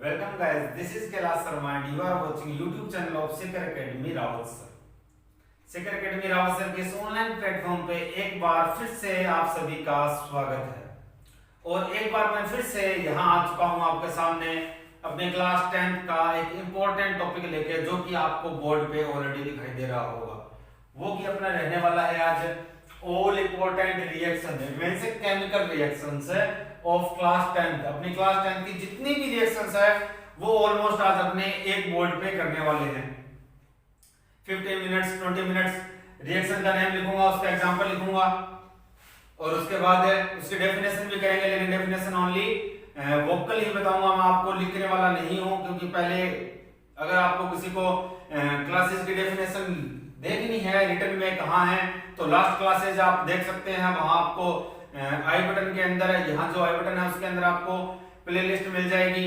Welcome guys, this is Kailash Sharma and you are watching YouTube channel of Seker Academy Rawat Sir। सेकर academy Rawat sir के इस online platform पे एक बार फिर से आप सभी का स्वागत है और एक बार मैं फिर से यहाँ आ चुका हूँ आपके सामने अपने क्लास 10th का एक इम्पोर्टेंट टॉपिक लेके, जो कि आपको बोर्ड पे ऑलरेडी दिखाई दे रहा होगा। वो कि अपना रहने वाला है आज ऑल इम्पोर्टेंट रिएक्शन इनमें से chemical reactions of class 10th। अपनी क्लास 10th की जितनी भी रिएक्शंस है वो ऑलमोस्ट आज अपने एक बोर्ड पे करने वाले हैं। 15 मिनट्स 20 मिनट्स रिएक्शन का नेम लिखूंगा, उसका एग्जांपल लिखूंगा और उसके बाद उसकी डेफिनेशन भी करेंगे, लेकिन डेफिनेशन ओनली वोकल ही बताऊंगा। मैं आपको लिखने वाला नहीं हूं, क्योंकि पहले अगर आपको किसी को क्लासेस की डेफिनेशन देखनी है रिटन में कहाँ है तो लास्ट क्लासेज आप देख सकते हैं। वहां आपको आई बटन के अंदर, यहाँ जो आई बटन है उसके अंदर आपको प्लेलिस्ट मिल जाएगी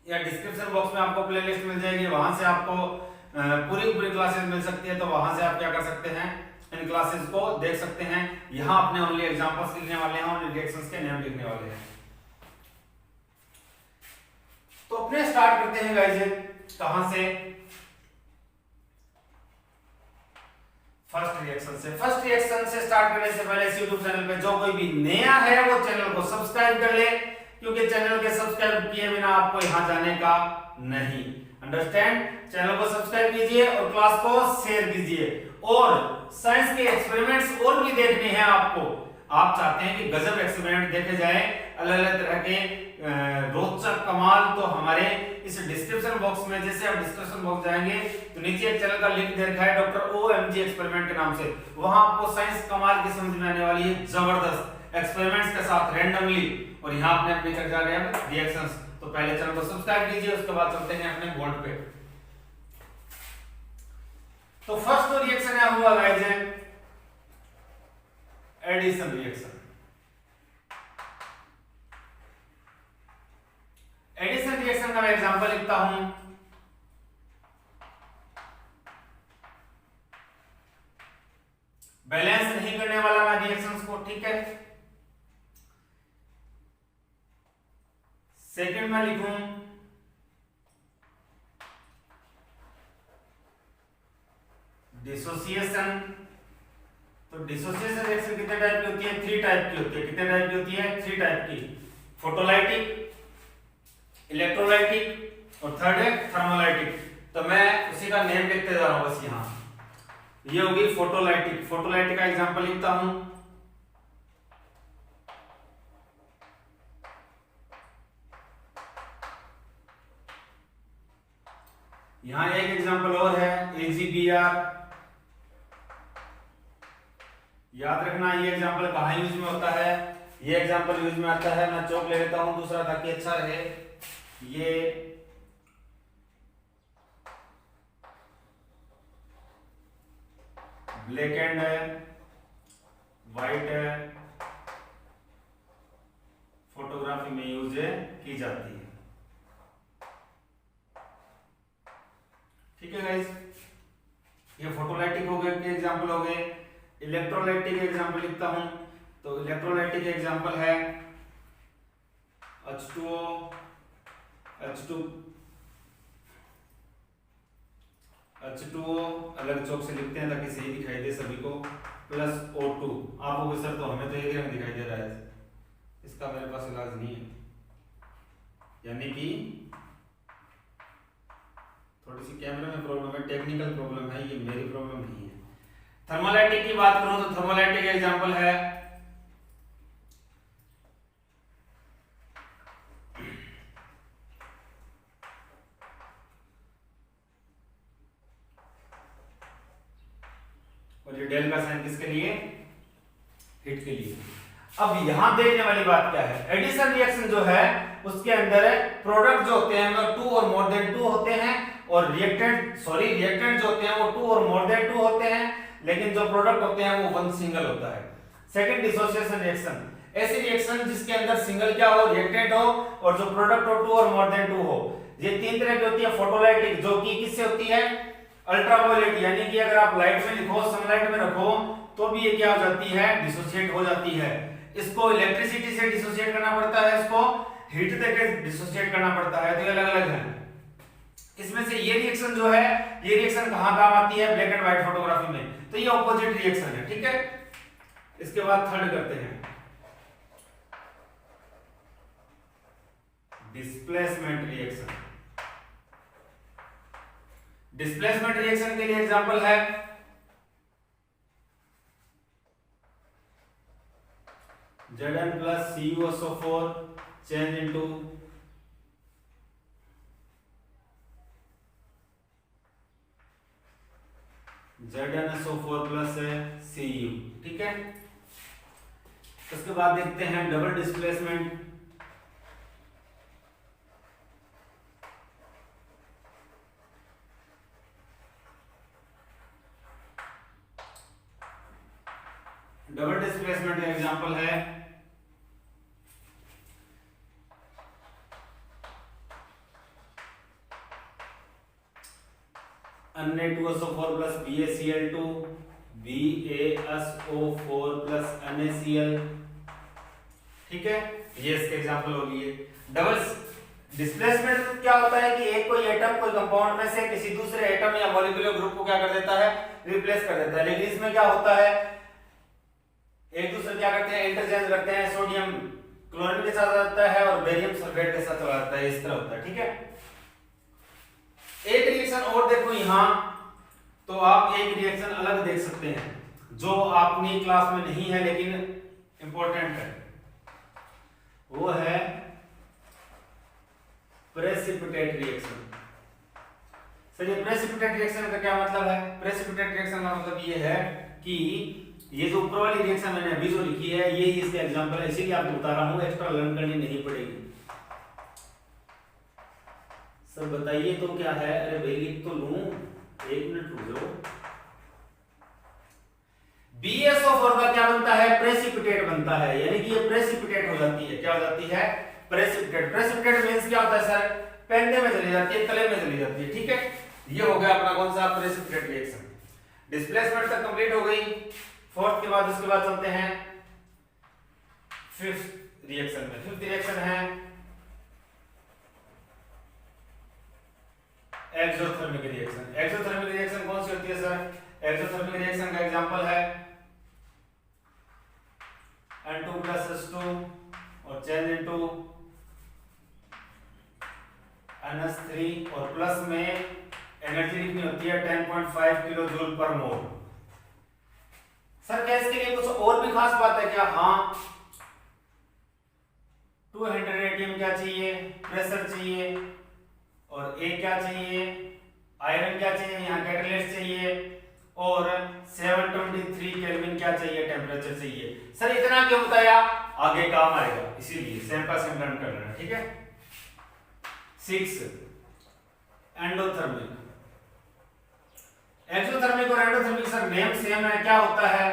या डिस्क्रिप्शन बॉक्स में आपको प्लेलिस्ट मिल जाएगी। वहां से आपको पूरी क्लासेस मिल सकती है, तो वहां से आप क्या कर सकते हैं, इन क्लासेस को देख सकते हैं। यहाँ अपने ओनली एग्जांपल्स लिखने वाले हैं और रिएक्शंस के नेम लिखने वाले हैं। तो अपने स्टार्ट करते हैं गाइस, कहां से? फर्स्ट रिएक्शन से स्टार्ट करने से पहले इस YouTube चैनल पे जो कोई भी नया है वो चैनल को सब्सक्राइब कर ले, क्योंकि चैनल के सब्सक्राइब किए बिना आपको यहां जाने का नहीं। अंडरस्टैंड? चैनल को सब्सक्राइब कीजिए और क्लास को शेयर कीजिए। और साइंस के एक्सपेरिमेंट्स और भी देखने हैं आपको। आप चाहते हैं कि गजब एक्सपेरिमेंट देखे जाए, अलग अलग तरह के रोचक कमाल, तो हमारे इस डिस्क्रिप्शन बॉक्स में, जैसे आप डिस्क्रिप्शन बॉक्स जाएंगे तो नीचे एक चैनल का लिंक दे रखा है डॉक्टर OMG एक्सपेरिमेंट के नाम से। वहां आपको साइंस कमाल की समझ में आने वाली है, जबरदस्त एक्सपेरिमेंट्स के साथ रैंडमली। और यहाँ आपने अपनी चर्चा रहे हैं रिएक्शंस। तो पहले चैनल को सब्सक्राइब कीजिए, उसके बाद चलते हैं अपने बोर्ड पे। तो फर्स्ट जो रिएक्शन है हुआ गाइस है एडिशन रिएक्शन। एडिशन रिएक्शन का मैं एग्जांपल लिखता हूं। बैलेंस नहीं करने वाला मैं रिएक्शंस को, ठीक है। सेकंड में लिखूं डिसोसिएशन। तो डिसोसिएशन रिएक्शन कितने टाइप की होती है? 3 टाइप की होती है। कितने टाइप की होती है? 3 टाइप की। फोटोलाइटिक, इलेक्ट्रोलाइटिक और थर्ड है थर्मोलाइटिक। तो मैं उसी का नेम लिखते जा रहा हूं बस। यहां ये होगी फोटोलाइटिक। फोटोलाइटिक का एग्जांपल लिखता हूं। यहां एक एग्जांपल और है AgBr। याद रखना ये एग्जांपल कहां यूज में होता है। ये एग्जांपल यूज में आता है, मैं चौक ले लेता हूं दूसरा ताकि अच्छा रहे। ये ब्लैक एंड व्हाइट फोटोग्राफी में यूज की जाती है, ठीक है गाइस। ये फोटोलाइटिक हो गए के एग्जांपल हो गए। इलेक्ट्रोलाइटिक एग्जांपल लिखता हूं। तो इलेक्ट्रोलाइटिक एग्जांपल है H2O, H2O अलग चौक से लिखते हैं ताकि सही दिखाई दे सभी को, प्लस O2। आप लोग सर तो हमें तो एक रंग दिखाई दे रहा है, इसका मेरे पास इलाज नहीं है, यानी कि थोड़ी सी कैमरे में प्रॉब्लम है, टेक्निकल प्रॉब्लम है, ये मेरी प्रॉब्लम नहीं है। थर्मोलाइटिक की बात करूं तो थर्मोलाइटिक एग्जांपल है और ये डेल का साइन किसके लिए? हिट के लिए। अब यहां देखने वाली बात क्या है, एडिशन रिएक्शन जो है उसके अंदर प्रोडक्ट जो होते हैं वो 2 और मोर देन 2 होते हैं, और रिएक्टेंट जो होते हैं वो 2 और मोर देन 2 होते हैं, लेकिन जो प्रोडक्ट होते हैं वो 1 सिंगल होता है। सेकंड डिसोसिएशन रिएक्शन, ऐसी रिएक्शन जिसके अंदर सिंगल क्या हो, रिएक्टेंट हो, और जो प्रोडक्ट हो 2 और मोर देन 2 हो। ये 3 तरह की होती है। फोटोलाइटिक जो कि किससे होती है? अल्ट्रावायलेट, यानी कि अगर आप लाइट में लिखो, सनलाइट में रखो तो भी ये क्या हो जाती है? डिसोसिएट हो जाती है। इसको इलेक्ट्रिसिटी से डिसोसिएट करना पड़ता है, इसको हीट देके डिसोसिएट करना पड़ता है, तो ये अलग अलग है। इसमें से ये रिएक्शन जो है, ये रिएक्शन कहां काम आती है? ब्लैक एंड व्हाइट फोटोग्राफी में, तो ये ऑपोजिट रिएक्शन है, ठीक है। इसके बाद थर्ड करते हैं, डिस्प्लेसमेंट रिएक्शन। डिस्प्लेसमेंट रिएक्शन के लिए एग्जांपल है Zn plus CuSO4 change into ZnSO4 plus Cu, ठीक है। उसके बाद देखते हैं डबल डिस्प्लेसमेंट। डबल डिस्प्लेसमेंट का एग्जांपल है Na2SO4 plus BaCl2 BaSO4 plus NaCl, ठीक है। ये इसके एग्जांपल हो गए। डबल डिस्प्लेसमेंट क्या होता है कि एक कोई एटम कोई कंपाउंड में से किसी दूसरे एटम या मॉलिक्यूलर ग्रुप को क्या कर देता है? रिप्लेस कर देता है। लेकिन इसमें क्या होता है, एक दूसरे क्या करते हैं? इंटरचेंज करते हैं। सोडियम क्लोरीन के साथ आता है और बेरियम सल्फेट के साथ चला जाता है, इस तरह होता है, ठीक है। एक रिएक्शन और देखो यहां, तो आप एक रिएक्शन अलग देख सकते हैं जो अपनी क्लास में नहीं है लेकिन इंपॉर्टेंट है, वो है प्रेसिपिटेट रिएक्शन। सर ये प्रेसिपिटेट रिएक्शन का क्या मतलब है? प्रेसिपिटेट रिएक्शन का मतलब ये है कि ये जो ऊपर वाली रिएक्शन मैंने अभी जो लिखी है ये इसके एग्जांपल है, इसीलिए आपको बता रहा हूं, एक्स्ट्रा लर्न करनी नहीं पड़ेगी। सर बताइए तो क्या है? अरे भाई लिख तो लूं, एक मिनट रुक जाओ। BaSO4 का क्या बनता है? प्रेसिपिटेट बनता है, यानी कि ये प्रेसिपिटेट हो जाती है। क्या हो जाती है? प्रेसिपिटेट। प्रेसिपिटेट मींस क्या होता है सर? पेंडे में चली जाती है, तले में चली जाती है, ठीक है। ये हो गया अपना कौन सा? Precipitate reaction. डिस्प्लेसमेंट तक कंप्लीट हो गई। फोर्थ के बाद उसके बाद चलते हैं फिफ्थ रिएक्शन में। फिफ्थ रिएक्शन है एक्सोथर्मिक रिएक्शन। एक्सोथर्मिक रिएक्शन कौन सी होती है सर? एक्सोथर्मिक रिएक्शन का एग्जांपल है N2 plus H2 और चेंज इनटू NH3 और प्लस में एनर्जी कितनी होती है? 10.5 किलो जूल पर मोल। सर क्या इसके लिए कुछ और भी खास बात है क्या? हाँ, 200 एटीएम क्या चाहिए? प्रेशर चाहिए। और ए क्या चाहिए? आयरन क्या चाहिए? यहाँ कैटलिस्ट चाहिए। और 723 केल्विन क्या चाहिए? टेम्परेचर चाहिए। सर इतना क्यों बताया? आगे काम आएगा, इसीलिए सेम का सेम रन कर रहे हैं, ठीक है। 6 एंडोथर्मिक। एक्सोथर्मिक और एंडोथर्मिक सर नेम सेम है। क्या होता है?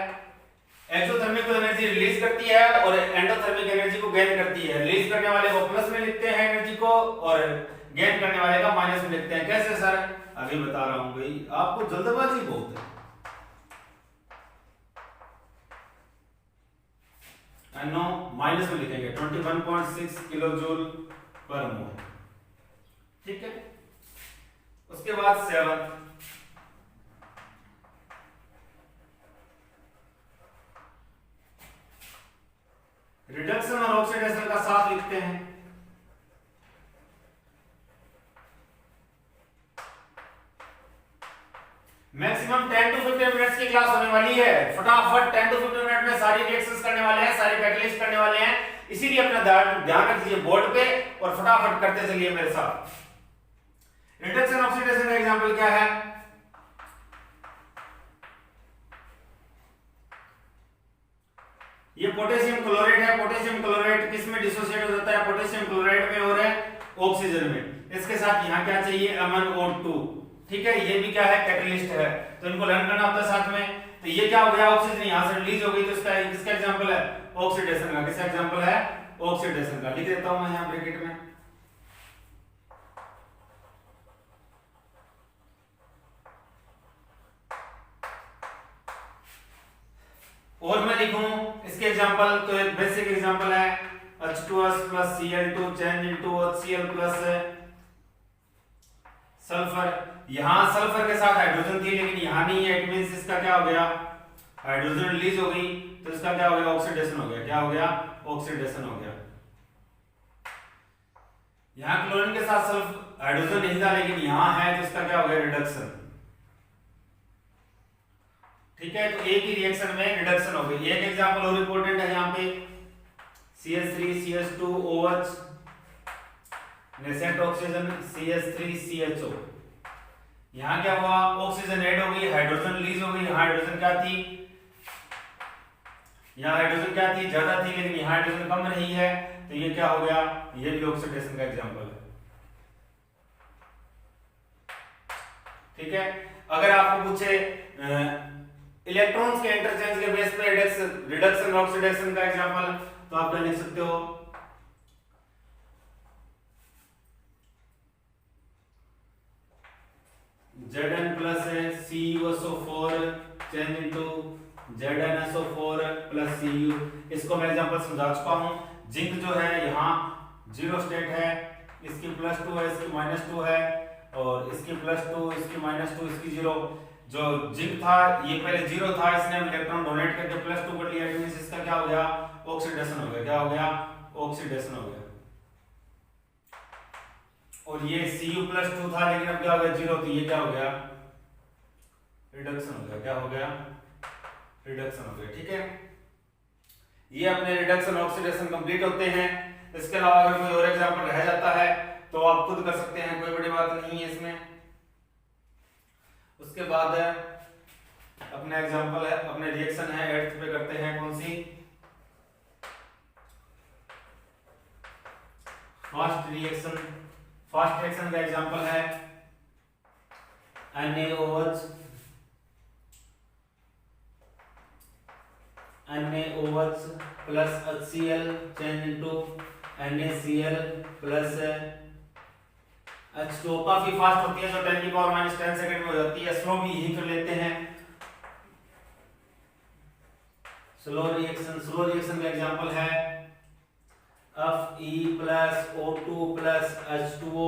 एक्सोथर्मिक को एनर्जी रिलीज करती है और एंडोथर्मिक एनर्जी को गेन करती है। रिलीज करने वाले को प्लस में लिखते हैं एनर्जी को और गेन करने वाले का माइनस में लिखते हैं। कैसे सर? अभी बता रहा हूं भाई, आपको जल्दबाजी बहुत है। NO माइनस में लिखेंगे 21.6 किलो जूल पर मोल, ठीक है। उसके बाद 7 रिडक्शन और ऑक्सीडेशन का साथ लिखते हैं। मैक्सिमम 10 to 15 मिनट्स की क्लास होने वाली है। फटाफट 10 to 15 मिनट में सारी रिएक्शंस करने वाले हैं, सारे कैटलिस्ट करने वाले हैं, इसीलिए अपना ध्यान रखिए बोर्ड पे और फटाफट करते चलिए मेरे साथ। रिडक्शन ऑक्सीडेशन का एग्जांपल क्या है? ये पोटेशियम क्लोराइड है। पोटेशियम क्लोराइड किस में डिसोसिएट हो जाता है? पोटेशियम क्लोराइड में और है ऑक्सीजन में। इसके साथ यहाँ क्या चाहिए? MnO2, ठीक है। ये भी क्या है? कैटलिस्ट है, तो इनको लर्न करना होता है साथ में। तो ये क्या हो गया? ऑक्सीजन यहाँ से रिलीज हो गई, तो इसका किसका एग्जांपल है? ऑक्सीडेशन का। किसका एग्जांपल है? ऑक्सीडेशन का। लिख देता हूं मैं यहाँ ब्रैकेट में। और मैं लिखूं इसके एग्जांपल, तो एक बेसिक एग्जांपल है H2 H2S plus Cl2 change into HCl plus sulphur. यहां सल्फर के साथ हाइड्रोजन थी लेकिन यहां नहीं है, इट मींस इसका क्या हो गया, हाइड्रोजन रिलीज हो गई तो इसका क्या हो गया, ऑक्सीडेशन हो गया। क्या हो गया, ऑक्सीडेशन हो गया। यहां क्लोरीन के साथ सल्फर हाइड्रोजन नहीं था लेकिन यहां है तो इसका क्या हो गया, रिडक्शन। ठीक है, तो एक ही रिएक्शन में रिडक्शन हो गई। एक एग्जांपल और इंपॉर्टेंट है यहां पे, CH3 CH2 OH nascent oxygen CH3 CHO। यहां क्या हुआ, ऑक्सीजन ऐड हो गई, हाइड्रोजन रिलीज हो गई। हाइड्रोजन क्या थी, यहां हाइड्रोजन क्या थी, ज्यादा थी लेकिन यहां हाइड्रोजन कम रही है तो ये क्या हो गया, ये भी ऑक्सीडेशन का एग्जांपल है। ठीक है, अगर आपको पूछे इलेक्ट्रॉन्स के इंटरचेंज के बेस पे रिडक्शन ऑक्सीडेशन का एग्जांपल, तो आप क्या लिख सकते हो, Zn plus CuSO4 change into ZnSO4 plus Cu। इसको मैं एग्जांपल समझा चुका हूं। जिंक जो है यहाँ जीरो स्टेट है, इसकी +2 है, इसकी -2 है, और इसकी +2 इसकी -2 इसकी 0। जो जिंक था ये पहले 0 था, इसने इलेक्ट्रॉन डोनेट करके +2 कर लिया, इट मींस इसका क्या हो गया, ऑक्सीडेशन हो गया। क्या हो गया, ऑक्सीडेशन हो गया। और ये Cu+2 था लेकिन अब क्या हो गया, 0 थी, ये क्या हो गया, रिडक्शन हो गया। क्या हो गया, रिडक्शन हो गया। ठीक है, ये अपने रिडक्शन ऑक्सीडेशन कंप्लीट होते हैं। इसके अलावा अगर कोई और एग्जांपल रह जाता है तो आप खुद कर सकते हैं, कोई बड़ी बात नहीं है इसमें। उसके बाद अपने एग्जांपल है, अपने रिएक्शन है 8th पे करते हैं, कौन सी, फास्ट रिएक्शन। फास्ट रिएक्शन का एग्जांपल है NaOH plus HCl change into NaCl plus H2O। काफी फास्ट होती है, जो 10⁻⁻10 सेकंड में हो जाती है। स्लो भी यही कर लेते हैं, स्लो रिएक्शन। स्लो रिएक्शन का एग्जांपल है Fe plus O2 plus H2O,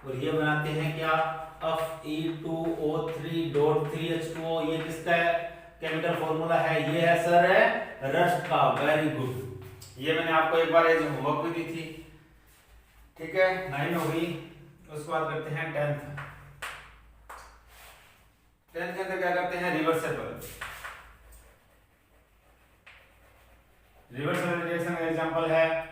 और ये बनाते हैं क्या, Fe2O3.3H2O। ये किसका केमिकल फॉर्मूला है, ये है सर रस्ट का। वेरी गुड, ये मैंने आपको एक बार एज होमवर्क भी दी थी। ठीक है, 9 हो गई। उसके बाद करते हैं 10th। 10th के अंदर क्या करते हैं, रिवर्सेबल। रिवर्सेबल रिएक्शन का एग्जांपल है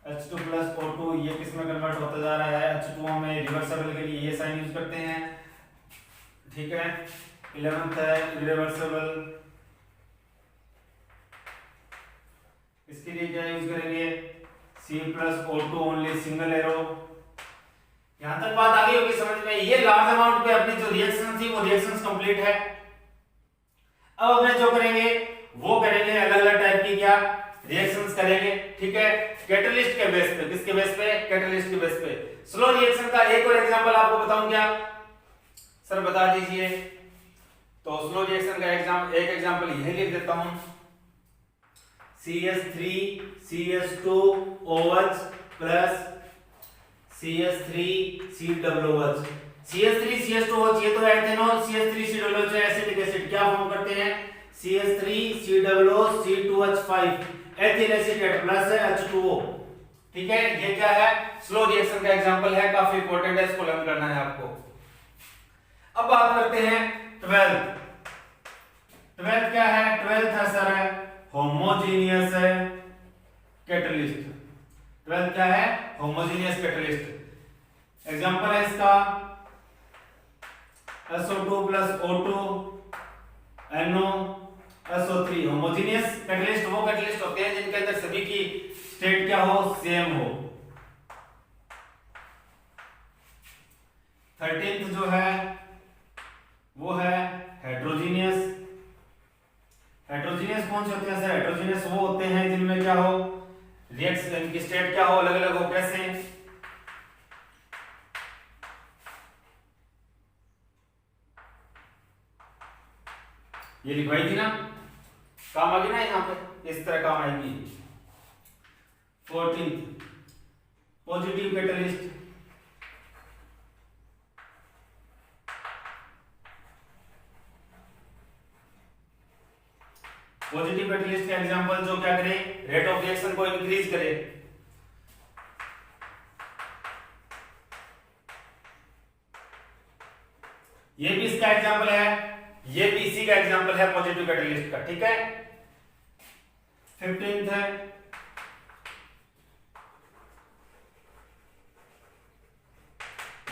H2 प्लस O2, ये किस में कन्वर्ट होता जा रहा है, H2O में। रिवर्सेबल के लिए ये साइन यूज करते हैं। ठीक है, 11th है इरिवर्सेबल। इसके लिए क्या यूज करेंगे, C plus O2 only single arrow. यहां तक बात आ गई होगी समझ में। ये लार्ज अमाउंट पे अपनी जो रिएक्शन थी वो रिएक्शंस कंप्लीट है। अब अपने जो करेंगे वो करेंगे अलग अलग टाइप की क्या रिएक्शंस करेंगे। ठीक है, कैटलिस्ट के बेस पे। किसके बेस पे, कैटलिस्ट के बेस पे। स्लो रिएक्शन का एक और एग्जांपल आपको बताऊं क्या, सर बता दीजिए। तो स्लो रिएक्शन का एक एग्जांपल यही लिख देता हूं, CH3 CH2OH plus CH3 COOH। CH3 CH2OH ये तो ethanol, CH3 COOH acetic acid क्या फॉर्म करते हैं, CH3 COOH C2H5 ethyl acetate plus H2O। ठीक है, ये क्या है, स्लो रिएक्शन का एग्जांपल है, काफी इंपॉर्टेंट है, इसको लर्न करना है आपको। अब बात करते हैं 12th। 12th क्या है, 12th है सर होमोजेनियस कैटलिस्ट। 12th क्या है, होमोजेनियस कैटलिस्ट। एग्जांपल है इसका SO2 plus O2 NO SO3। Homogeneous catalyst वो कैटलिस्ट होते हैं जिनके अंदर सभी की स्टेट क्या हो, सेम हो। 13th जो है वो है हेट्रोजीनियस। हेट्रोजीनियस कौन से होते हैं सर, हेट्रोजीनियस वो होते हैं जिनमें क्या हो, रिएक्शन की स्टेट क्या हो, अलग अलग हो। कैसे, ये लिखवाई थी ना, काम आ गई ना, यहाँ पे इस तरह काम आएगी। 14 पॉजिटिव कैटलिस्ट। पॉजिटिव कैटलिस्ट का एग्जांपल जो क्या करे, रेट ऑफ रिएक्शन को इंक्रीज करे। ये भी इसका एग्जांपल है, ये भी इसी का एग्जांपल है पॉजिटिव कैटलिस्ट का, ठीक है। 15th है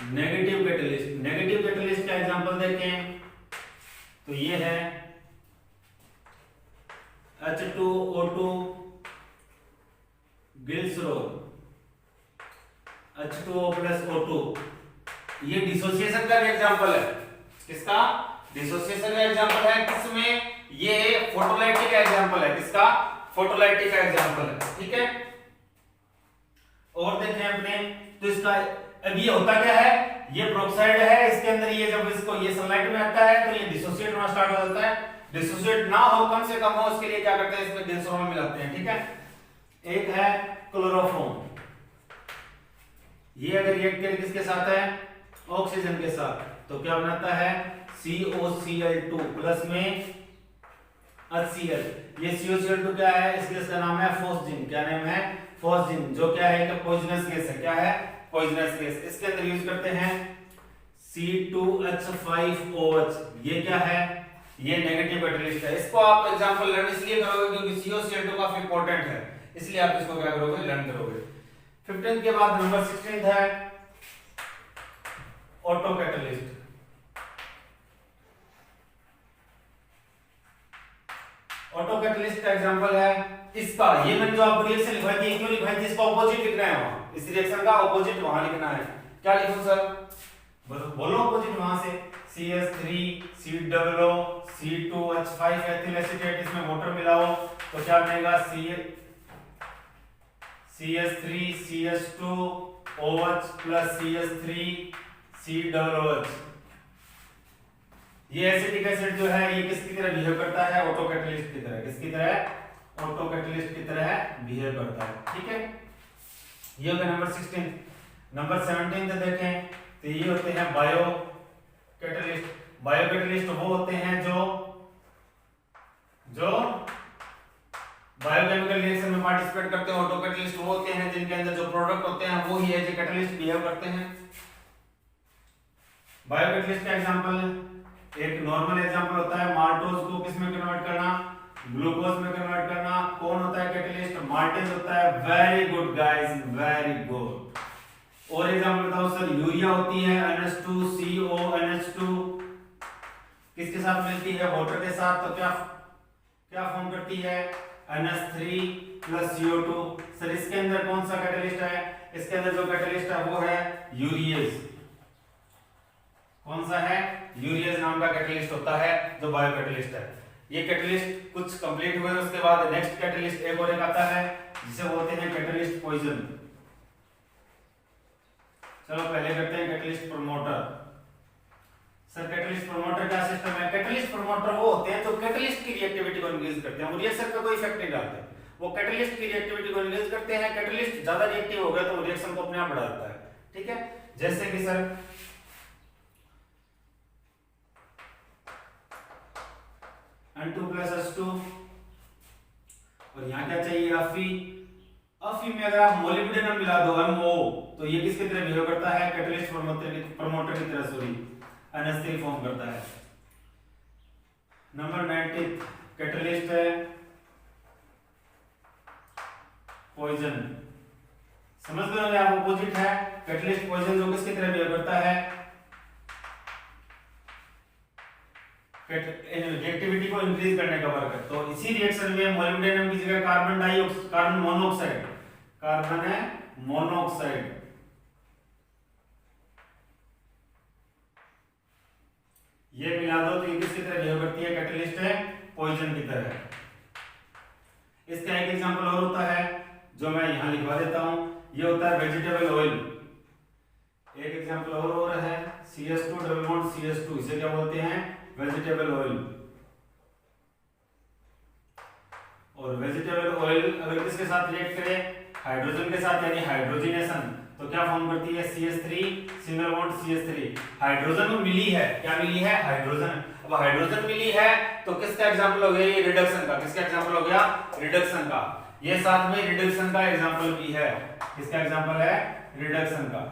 नेगेटिव कैटलिस्ट। नेगेटिव कैटलिस्ट का एग्जांपल देखें तो ये है H2O2 ग्लिसरॉल, H2O + O2। ये डिसोसिएशन का भी एग्जांपल है। किसका? डिसोसिएशन का एग्जांपल है किसमें? ये फोटोलाइटिक का एग्जांपल है। किसका? फोटोलाइटिक का एग्जांपल है, ठीक है। और देखें अपने तो इसका अब ये होता क्या है, ये प्रोक्साइड है, इसके अंदर ये जब इसको ये सनलाइट में आता है तो ये डिसोसिएट होना स्टार्ट हो जाता है। डिसोसिएट ना हो, कम से कम हो, उसके लिए क्या करते हैं, इसमें ग्लिसरॉल मिलाते हैं, ठीक है। एक है क्लोरोफॉर्म, ये अगर रिएक्ट करे किसके साथ है, ऑक्सीजन के साथ, तो क्या बनाता है COCl2 प्लस में HCl। ये COCl2 क्या है, इस गैस का नाम है फोस्जिन। क्या नाम है? फोस्जिन, जो क्या है कि पॉइजनस गैस है। क्या है? Poisonous gas. इसके अंदर यूज करते हैं C2H5OH। ये क्या है? ये नेगेटिव कैटलिस्ट है। इसको आप एग्जांपल लर्न इसलिए करोगे क्योंकि COCl2 काफी इंपॉर्टेंट है, इसलिए आप इसको क्या करोगे, लर्न करोगे। 15 के बाद नंबर 16 है ऑटो कैटलिस्ट। ऑटो कैटलिस्ट का एग्जांपल है इसका, ये मैंने जो आपको रिएक्शन लिखवाई थी, क्यों लिखवाई थी, इसका ऑपोजिट लिखना है वहां, इस रिएक्शन का ऑपोजिट वहां लिखना है। क्या लिखूं सर? बोलो ऑपोजिट वहां से। CH3 COO C2H5 ethyl acetate, इसमें वाटर मिलाओ तो क्या बनेगा, CH3 CH2OH + CH3 COOH। ये एसिटिक एसिड जो है ये किसकी तरह बिहेव करता है, ऑटो कैटलिस्ट की तरह। किसकी तरह? ऑटो कैटलिस्ट की तरह बिहेव करता है, ठीक है। ये हो गया नंबर 16। नंबर 17 देखें तो ये होते हैं बायो कैटलिस्ट। बायो कैटलिस्ट वो होते हैं जो बायोकेमिकल रिएक्शन में पार्टिसिपेट करते हैं। ऑटो कैटलिस्ट वो होते हैं जिनके अंदर जो प्रोडक्ट होते हैं वो ही एज ए कैटलिस्ट बिहेव करते हैं। बायो कैटलिस्ट का एग्जांपल, एक नॉर्मल एग्जांपल होता है माल्टोज को किस में कन्वर्ट करना, ग्लूकोज में कन्वर्ट करना। कौन होता है कैटलिस्ट? माल्टेज होता है। Very good guys, very good. और एग्जांपल बताओ सर, यूरिया होती है NH2CO NH2 किसके साथ मिलती है, वाटर के साथ, तो क्या फॉर्म करती है, NH3 + CO2। सर इसके अंदर कौन सा कैटलिस्ट है? इसके अंदर जो कैटलिस्ट है वो है यूरियस। कौन सा है? यूरियस नाम का कैटलिस्ट होता है जो बायो कैटलिस्ट है। ये कैटलिस्ट कुछ कंप्लीट हुए उसके बाद नेक्स्ट कैटलिस्ट एक और एक आता है जिसे बोलते हैं कैटलिस्ट पॉइजन। चलो पहले करते हैं catalyst promoter. Sir catalyst promoter का सिस्टम है, कैटलिस्ट प्रमोटर वो होते हैं जो कैटलिस्ट की रिएक्टिविटी को इंक्रीज करते हैं। वो रिएक्शन पे कोई इफेक्ट नहीं डालते, वो कैटलिस्ट की रिएक्टिविटी को इंक्रीज करते हैं। कैटलिस्ट ज्यादा रिएक्टिव हो गया तो रिएक्शन को अपने आप बढ़ा देता है, ठीक है। जैसे कि सर N2 + H2 और यहाँ क्या चाहिए, Fe में अगर आप मोलिब्डेनम मिला दो MO तो ये किसकी तरह बिहेव करता है, कैटलिस्ट प्रमोटर की तरह, सॉरी NH3 फॉर्म करता है। नंबर 19 कैटलिस्ट है पॉइजन। समझ गए होंगे आप, अपोजिट है कैटलिस्ट पॉइजन जो किसकी तरह बिहेव करता है, रिएक्टिविटी को इंक्रीज करने का वर्क है। तो इसी रिएक्शन में मोलिब्डेनम की जगह कार्बन मोनोऑक्साइड ये मिला दो तो ये किसकी तरह बिहेव करती है, कैटलिस्ट है पॉइजन की तरह। इसका एक एग्जांपल और होता है जो मैं यहां लिखवा देता हूं, ये होता है वेजिटेबल ऑयल। एक एग्जांपल और है CH2 डबल बॉन्ड CH2, इसे क्या बोलते हैं, वेजिटेबल ऑयल। और वेजिटेबल ऑयल अगर किसके साथ रिएक्ट करे, हाइड्रोजन के साथ, यानी हाइड्रोजनेशन, तो क्या फॉर्म करती है CH3 single bond CH3। Hydrogen में मिली है, क्या मिली है, हाइड्रोजन। अब हाइड्रोजन मिली है तो किसका एग्जांपल हो गया, ये रिडक्शन का। किसका एग्जांपल हो गया, रिडक्शन का। ये साथ में रिडक्शन का एग्जांपल भी है। किसका एग्जांपल है, रिडक्शन का।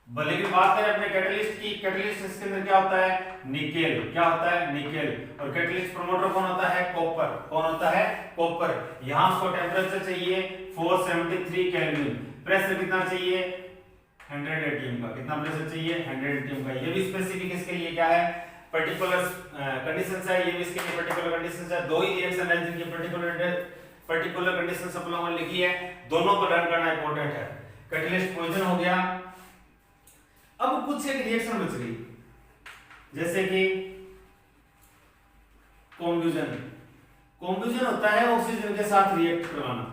भले की बात करें अपने कैटलिस्ट की, कैटलिस्ट इसके अंदर क्या होता है, निकेल। क्या होता है, निकेल। और कैटलिस्ट प्रमोटर कौन होता है, कॉपर। कौन होता है, कॉपर। यहां उसको टेंपरेचर चाहिए 473 केल्विन, प्रेशर कितना चाहिए, 100 एटीएम का। कितना प्रेशर चाहिए, 100 एटीएम का। ये भी स्पेसिफिक इसके लिए क्या है, पर्टिकुलर कंडीशंस है। ये भी इसके लिए पर्टिकुलर कंडीशंस है। दो ही रिएक्शन है जिनकी पर्टिकुलर कंडीशन सप्लाई में लिखी है, दोनों को रन करना इंपॉर्टेंट है। कैटलिस्ट पॉइजन हो गया। अब कुछ एक रिएक्शन बच गई, जैसे कि कॉम्ब्यूजन। कॉम्ब्यूजन होता है ऑक्सीजन के साथ रिएक्ट करवाना,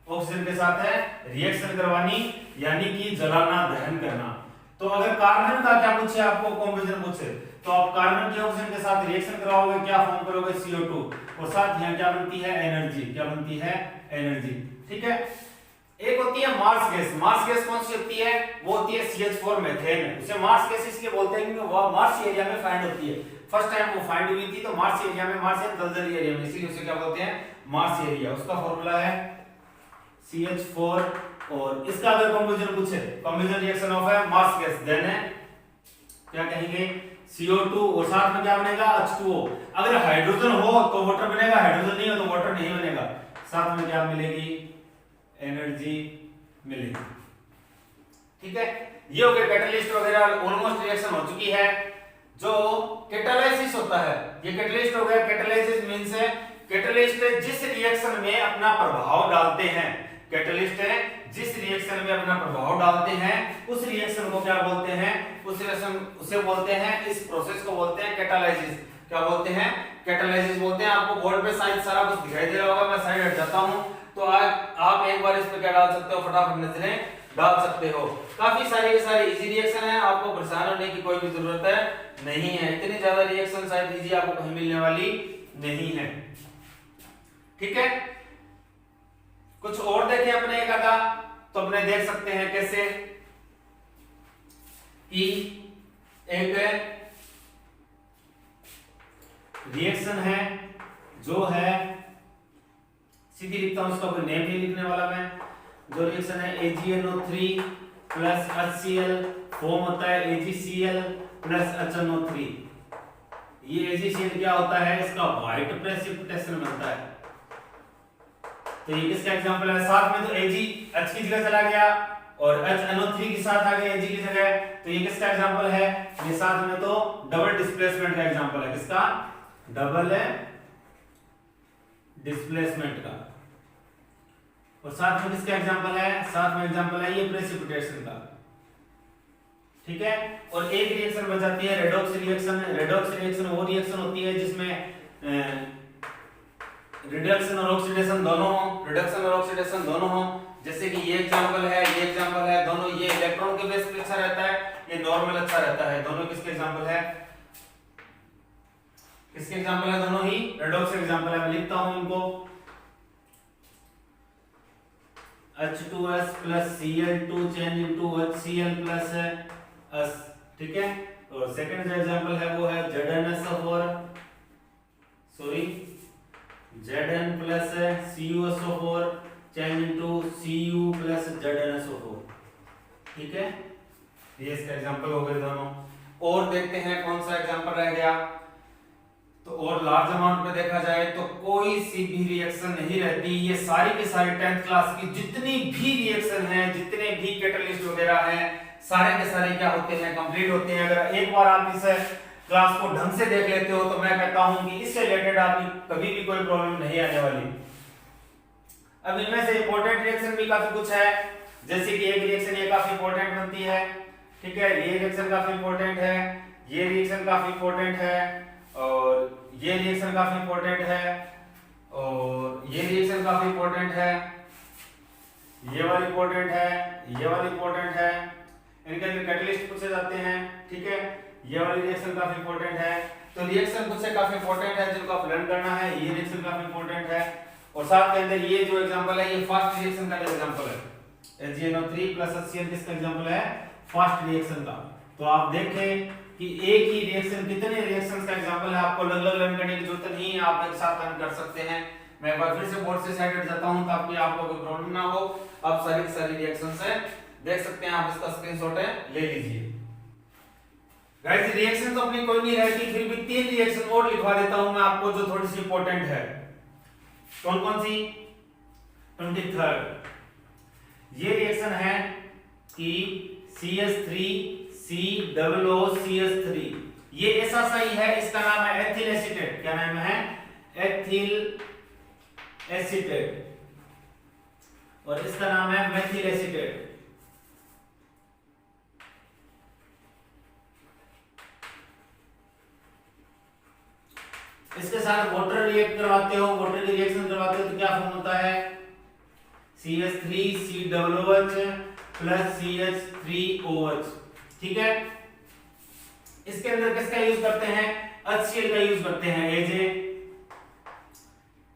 ऑक्सीजन के साथ है रिएक्शन करवानी, यानी कि जलाना, दहन करना। तो अगर कार्बन का क्या पूछे आपको, कॉम्ब्यूजन पूछे, तो आप कार्बन की ऑक्सीजन के साथ रिएक्शन करवाओगे, क्या फॉर्म करोगे, CO2, और साथ यहां क्या बनती है, एनर्जी। क्या बनती है, एनर्जी। ठीक है। एक होती है मार्स गैस। मार्स गैस कौन सी होती है, वो होती है CH4 मीथेन। उसे मार्स गैस इसलिए बोलते हैं क्योंकि वो मार्स एरिया में फाइंड होती है। फर्स्ट टाइम वो फाइंड हुई थी तो मार्स एरिया में, मार्स एंड दलदली एरिया में, इसीलिए उसे क्या बोलते हैं, मार्स एरिया। उसका फार्मूला है CH4। और इसका अगर कॉम्बिनेशन पूछे, कॉम्बिनेशन रिएक्शन ऑफ है मार्स गैस, देन है क्या कहेंगे, CO2, और साथ में क्या बनेगा, H2O। अगर हाइड्रोजन हो तो वाटर बनेगा, हाइड्रोजन नहीं हो तो वाटर नहीं बनेगा। साथ में क्या मिलेगी, एनर्जी मिलेगी। ठीक है। ये हो गया कैटलिस्ट वगैरह, ऑलमोस्ट रिएक्शन हो चुकी है। जो कैटालिसिस होता है, ये कैटलिस्ट हो गया। कैटालिसिस मींस है कैटलिस्ट जिस रिएक्शन में अपना प्रभाव डालते हैं, कैटलिस्ट है जिस रिएक्शन में अपना प्रभाव डालते हैं, उस रिएक्शन को क्या बोलते हैं, उस रिएक्शन उसे बोलते हैं, इस प्रोसेस को बोलते हैं कैटालिसिस। क्या बोलते हैं, कैटालिसिस बोलते हैं। आपको बोर्ड पे साइड सारा कुछ दिखाई दे रहा होगा, मैं साइड हट जाता हूं तो आप एक बार इस पे क्या डाल सकते हो, फटाफट नजरें डाल सकते हो। काफी सारे के सारे इजी रिएक्शन है, आपको परेशान होने की कोई भी जरूरत है नहीं है। इतनी ज्यादा रिएक्शन शायद इजी आपको कहीं मिलने वाली नहीं है। ठीक है। कुछ और देखें अपने एक आधा, तो अपने देख सकते हैं कैसे कि एक रिएक्शन है जो है, सीधी लिखता हूं, उसका कोई नेम नहीं लिखने वाला मैं। जो रिएक्शन है AgNO3 प्लस HCl फॉर्म होता है AgCl प्लस HNO3। ये AgCl क्या होता है, इसका व्हाइट प्रेसिपिटेशन बनता है। तो ये किसका एग्जांपल है, साथ में तो Ag H की जगह चला गया और HNO3 के साथ आ गया Ag की जगह, तो ये किसका एग्जांपल है, ये साथ में तो डबल डिस्प्लेसमेंट का एग्जांपल है। किसका, डबल डिस्प्लेसमेंट का। और साथ में किसका एग्जांपल है, साथ में एग्जांपल है ये प्रेसिपिटेशन का। ठीक है। और एक रिएक्शन बच जाती है रेडॉक्स रिएक्शन। रेडॉक्स रिएक्शन वो रिएक्शन होती है जिसमें रिडक्शन और ऑक्सीडेशन दोनों हो, रिडक्शन और ऑक्सीडेशन दोनों हो। जैसे कि ये एग्जांपल है, ये एग्जांपल है, दोनों ये इलेक्ट्रॉन के बेस पे अच्छा रहता है, ये नॉर्मल अच्छा रहता है। दोनों किसके एग्जांपल है, किसके एग्जांपल है, दोनों ही रेडॉक्स एग्जांपल है। मैं लिखता हूं इनको, H2S plus Cl2 change into HCl plus S। ठीक है। और सेकंड जो एग्जांपल है वो है ZnSO4, sorry Zn plus CuSO4 change into Cu plus ZnSO4। ठीक है। ये इसका एग्जांपल हो गए दोनों। और देखते हैं कौन सा एग्जांपल रह गया। तो और लार्ज अमाउंट में देखा जाए तो कोई सी भी रिएक्शन नहीं रहती। ये सारी की सारी 10th क्लास की जितनी भी रिएक्शन है, जितने भी कैटलिस्ट वगैरह हैं, सारे के सारे क्या होते हैं, कंप्लीट होते हैं। अगर एक बार आप इस क्लास को ढंग से देख लेते हो तो मैं कहता हूं कि इससे रिलेटेड आपकी कभी भी कोई प्रॉब्लम नहीं आने वाली। अब इनमें से इंपॉर्टेंट रिएक्शन भी काफी कुछ है, जैसे कि एक रिएक्शन ये काफी इंपॉर्टेंट बनती है। ठीक है। ये रिएक्शन काफी इंपॉर्टेंट है, ये रिएक्शन काफी इंपॉर्टेंट है, और ये रिएक्शन काफी इंपॉर्टेंट है, और ये रिएक्शन काफी इंपॉर्टेंट है, ये वाली इंपॉर्टेंट है, ये वाली इंपॉर्टेंट है। इनके अंदर कैटलिस्ट पूछे जाते हैं। ठीक है। ये वाली रिएक्शन काफी इंपॉर्टेंट है। तो रिएक्शन कुछ से काफी इंपॉर्टेंट है जिनको आप लर्न करना है। ये रिएक्शन काफी इंपॉर्टेंट है, और साथ के अंदर ये जो एग्जांपल है ये फास्ट रिएक्शन का एग्जांपल है। HgNO3 प्लस HCl किसका एग्जांपल है? फास्ट रिएक्शन का। तो आप देखें कि एक ही रिएक्शन कितने रिएक्शंस का एग्जांपल है, आपको अलग अलग लर्न करने की जरूरत नहीं है, आप एक साथ लर्न कर सकते हैं। मैं एक बार फिर से बोर्ड से साइड हट जाता हूं ताकि आपको कोई प्रॉब्लम ना हो। अब सारी रिएक्शंस है, देख सकते हैं आप, इसका स्क्रीनशॉट है, ले लीजिए। गाइस रिएक्शन तो अपनी कोई नहीं रहती, फिर भी 3 रिएक्शन और लिखवा देता हूं मैं आपको जो थोड़ी सी इंपॉर्टेंट है। कौन कौन सी? 23rd ये रिएक्शन है कि CH3COOCH3 ये ऐसा सही है, इसका नाम है एथिल एसीटेट। क्या नाम है? Ethyl acetate. और इसका नाम है मेथिल एसीटेट। इसके साथ वाटर रिएक्ट करवाते हो, वाटर की रिएक्शन करवाते हो तो क्या फॉर्म होता है? CH3COOH plus CH3OH। ठीक है, इसके अंदर किसका यूज करते हैं? HCl का यूज करते हैं एज ए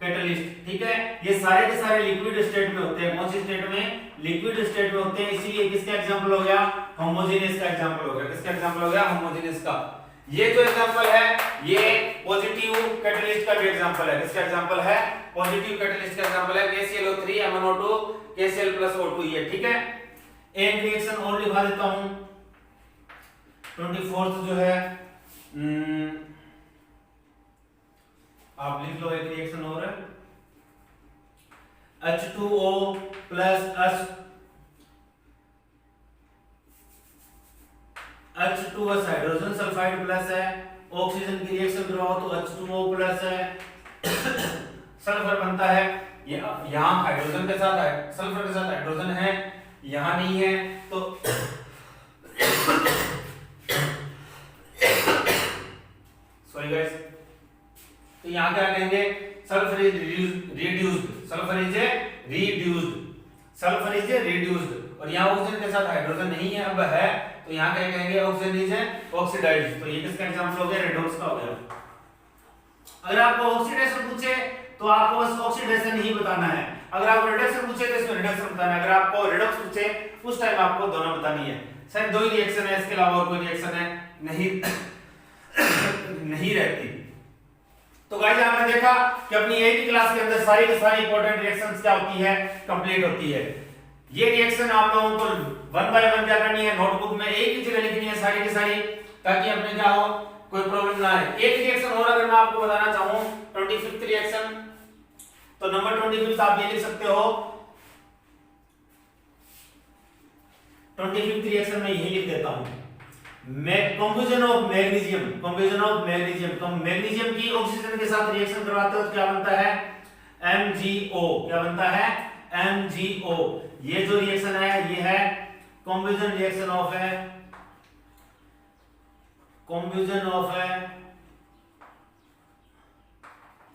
कैटलिस्ट। ठीक है, ये सारे के सारे लिक्विड स्टेट में होते हैं। कौन सी स्टेट में? लिक्विड स्टेट में होते हैं, इसीलिए किसका एग्जांपल हो गया? होमोजेनियस का एग्जांपल हो गया। किसका एग्जांपल हो गया? होमोजेनियस का। ये जो एग्जांपल है ये पॉजिटिव कैटलिस्ट का भी एग्जांपल है। किसका एग्जांपल है? पॉजिटिव कैटलिस्ट का एग्जांपल है KClO3 MnO2 KCl+O2 ये। ठीक है, एक रिएक्शन और लिखा देता हूं 24th जो है, आप लिख लो एक रिएक्शन और है H2O plus H2S hydrogen sulphide plus है, ऑक्सीजन की रिएक्शन करवाओ तो H2O प्लस है, सल्फर बनता है। यहाँ हाइड्रोजन के साथ सल्फर के साथ हाइड्रोजन है, यहाँ नहीं है, तो सॉरी गाइस, तो यहाँ क्या कहेंगे? Sulphur is reduced, sulphur is reduced, sulphur is reduced. और यहाँ ऑक्सीजन के साथ हाइड्रोजन नहीं है, अब है, तो यहाँ क्या कहेंगे? Oxygen is oxidised. तो ये किसका एग्जांपल हो गया? रेडॉक्स का हो गया। अगर आपको ऑक्सीडेशन पूछे तो आपको बस ऑक्सीडेशन ही बताना है, अगर आपको रिडक्शन पूछे तो इसमें रिडक्शन बताना है, अगर आपको रिडक्स पूछे उस टाइम आपको दोनों बतानी है। सर 2 ही रिएक्शन है, इसके अलावा और कोई रिएक्शन है नहीं रहती। तो गाइस आपने देखा कि अपनी एक ही क्लास के अंदर सारी की सारी इंपॉर्टेंट रिएक्शंस क्या होती है? कंप्लीट होती है। ये रिएक्शन आप लोगों को 1 बाय 1 क्या करनी है? नोटबुक में एक ही जगह लिखनी है सारी की सारी, ताकि अपने क्या हो, कोई प्रॉब्लम ना आए। एक रिएक्शन और अगर मैं आपको बताना चाहूं 25th रिएक्शन, तो नंबर 25 आप ये लिख सकते हो। 25th रिएक्शन में यही लिख देता हूं, composition of magnesium, composition of magnesium. Magnesium की ऑक्सीजन के साथ रिएक्शन करवाते हो तो क्या बनता है? MgO। क्या बनता है? MgO। ये जो रिएक्शन है ये है कंपोजिशन रिएक्शन ऑफ है, कंपोजिशन ऑफ है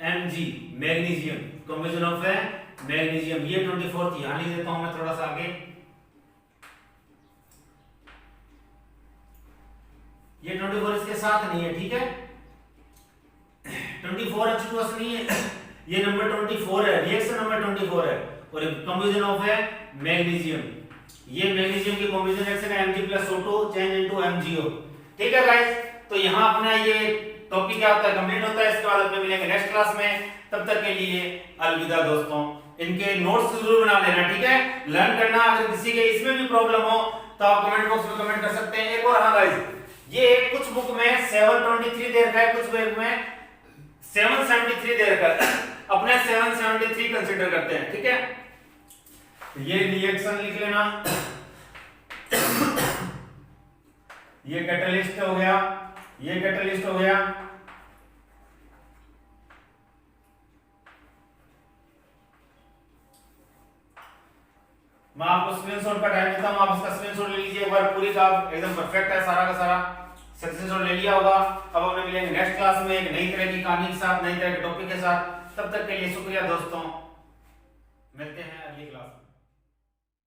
Mg, मैग्नीशियम, कंपोजिशन ऑफ है मैग्नीशियम। ये 24th यहां लिख देता हूं मैं थोड़ा सा आगे। ये 24 इसके साथ नहीं है, ठीक है, 24 H2S नहीं है, ये नंबर 24 है, रिएक्शन नंबर 24 है। और कंपोजिशन ऑफ है मैग्नीशियम, ये मैग्नीशियम की कंपोजिशन रिएक्शन है Mg+O2 चेंज इनटू MgO। ठीक है गाइस, तो यहां अपना ये टॉपिक क्या होता है? कंप्लीट होता है। इसके बाद अपने मिलेंगे नेक्स्ट क्लास में, तब तक के लिए अलविदा दोस्तों। इनके नोट्स जरूर बना लेना, ठीक है, लर्न करना। अगर किसी के इसमें भी प्रॉब्लम हो तो आप कमेंट बॉक्स में कमेंट कर सकते हैं। एक और हाँ गाइस, ये कुछ बुक में 723 दे रखा है, कुछ बुक में 773 दे रखा है, अपने 773 कंसीडर करते हैं, ठीक है। ये रिएक्शन लिख लेना, ये कैटलिस्ट हो गया, ये कैटलिस्ट हो गया। मैं आपको स्क्रीनशॉट का टाइम देता हूं, आप इसका स्क्रीनशॉट ले लीजिए एक बार। पूरी का एकदम परफेक्ट है, सारा का सारा स्क्रीनशॉट ले लिया होगा। अब हम मिलेंगे नेक्स्ट क्लास में एक नई तरह की कहानी के साथ, नई तरह के टॉपिक के साथ। तब तक के लिए शुक्रिया दोस्तों, मिलते हैं अगली क्लास में।